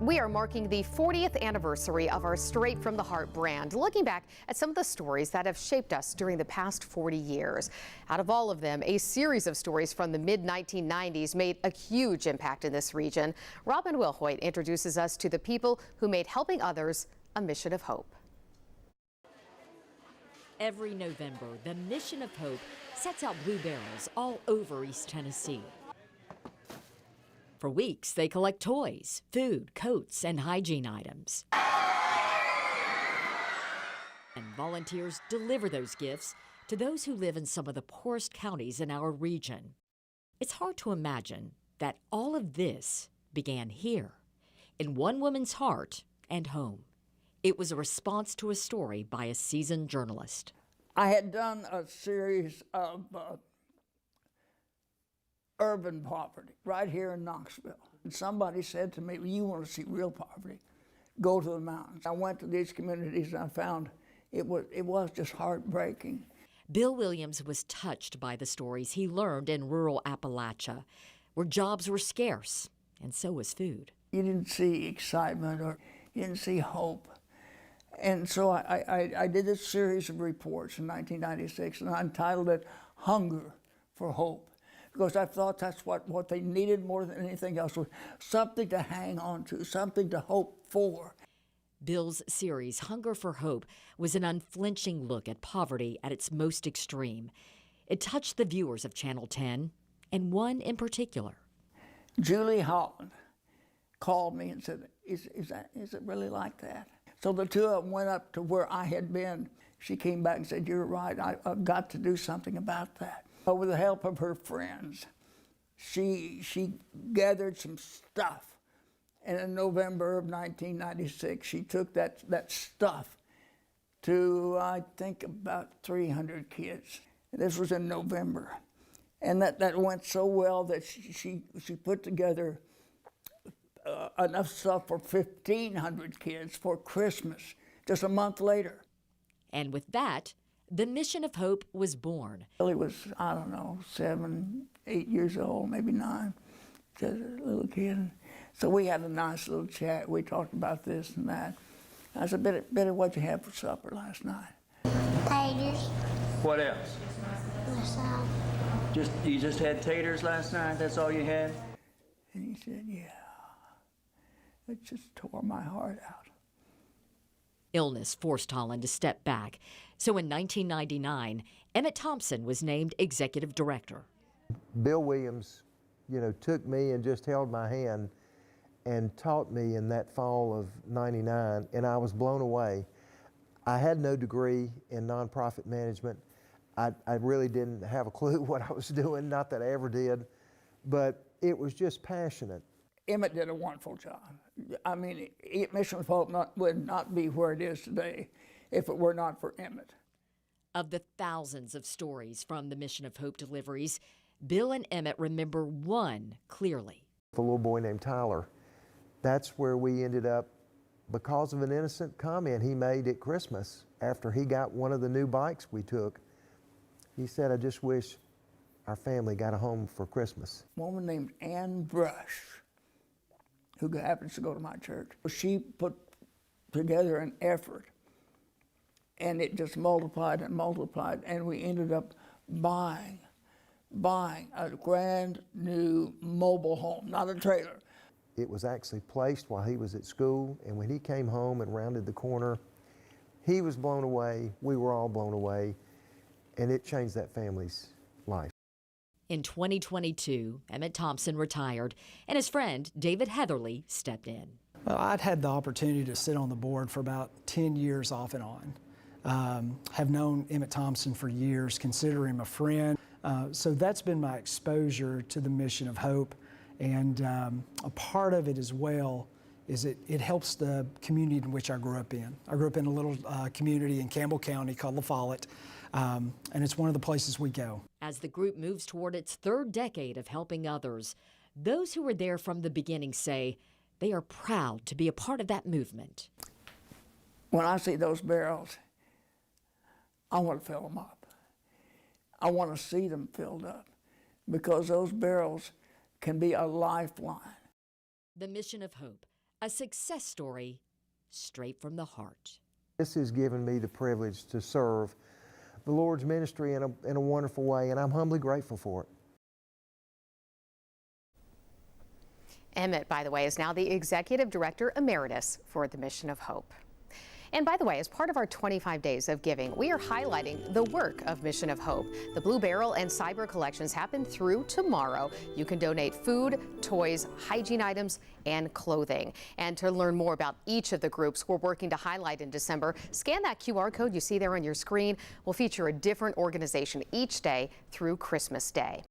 We are marking the 40th anniversary of our Straight from the Heart brand, looking back at some of the stories that have shaped us during the past 40 years. Out of all of them, a series of stories from the mid-1990s made a huge impact in this region. Robin Wilhoit introduces us to the people who made helping others a mission of hope. Every November, the Mission of Hope sets out blue barrels all over East Tennessee. For weeks, they collect toys, food, coats, and hygiene items. And volunteers deliver those gifts to those who live in some of the poorest counties in our region. It's hard to imagine that all of this began here, in one woman's heart and home. It was a response to a story by a seasoned journalist. I had done a series of urban poverty right here in Knoxville. And somebody said to me, well, you want to see real poverty, go to the mountains. I went to these communities and I found it was just heartbreaking. Bill Williams was touched by the stories he learned in rural Appalachia, where jobs were scarce, and so was food. You didn't see excitement or you didn't see hope. And so I did this series of reports in 1996, and I entitled it Hunger for Hope, because I thought that's what they needed more than anything else, was something to hang on to, something to hope for. Bill's series, Hunger for Hope, was an unflinching look at poverty at its most extreme. It touched the viewers of Channel 10, and one in particular. Julie Holland called me and said, is it really like that? So the two of them went up to where I had been. She came back and said, you're right, I've got to do something about that. But with the help of her friends, she gathered some stuff. And in November of 1996, she took that stuff to, I think, about 300 kids. This was in November. And that went so well that she put together enough stuff for 1,500 kids for Christmas, just a month later. And with that, the Mission of Hope was born. Billy was, I don't know, 7, 8 years old, maybe 9, just a little kid. So we had a nice little chat. We talked about this and that. I said, Billy, what'd you have for supper last night? Taters. What else? You just had taters last night? That's all you had? And he said, yeah. It just tore my heart out. Illness forced Holland to step back. So in 1999, Emmett Thompson was named executive director. Bill Williams, took me and just held my hand and taught me in that fall of '99, and I was blown away. I had no degree in nonprofit management. I really didn't have a clue what I was doing, not that I ever did, but it was just passionate. Emmett did a wonderful job. I mean, Mission of Hope would not be where it is today if it were not for Emmett. Of the thousands of stories from the Mission of Hope deliveries, Bill and Emmett remember one clearly. A little boy named Tyler. That's where we ended up because of an innocent comment he made at Christmas after he got one of the new bikes we took. He said, I just wish our family got a home for Christmas. A woman named Ann Brush, who happens to go to my church, she put together an effort, and it just multiplied and multiplied, and we ended up buying a brand new mobile home, not a trailer. It was actually placed while he was at school, and when he came home and rounded the corner, he was blown away, we were all blown away, and it changed that family's life. In 2022, Emmett Thompson retired, and his friend David Heatherly stepped in. Well, I'd had the opportunity to sit on the board for about 10 years off and on. Have known Emmett Thompson for years, consider him a friend. So that's been my exposure to the Mission of Hope. And a part of it as well is it helps the community in which I grew up in. I grew up in a little community in Campbell County called La Follette, and it's one of the places we go. As the group moves toward its third decade of helping others, those who were there from the beginning say they are proud to be a part of that movement. When I see those barrels, I want to fill them up. I want to see them filled up, because those barrels can be a lifeline. The Mission of Hope, A success story straight from the heart. This has given me the privilege to serve the Lord's ministry in a wonderful way, and I'm humbly grateful for it. Emmett, by the way, is now the Executive Director Emeritus for the Mission of Hope. And by the way, as part of our 25 days of giving, we are highlighting the work of Mission of Hope. The Blue Barrel and Cyber collections happen through tomorrow. You can donate food, toys, hygiene items, and clothing. And to learn more about each of the groups we're working to highlight in December, scan that QR code you see there on your screen. We'll feature a different organization each day through Christmas Day.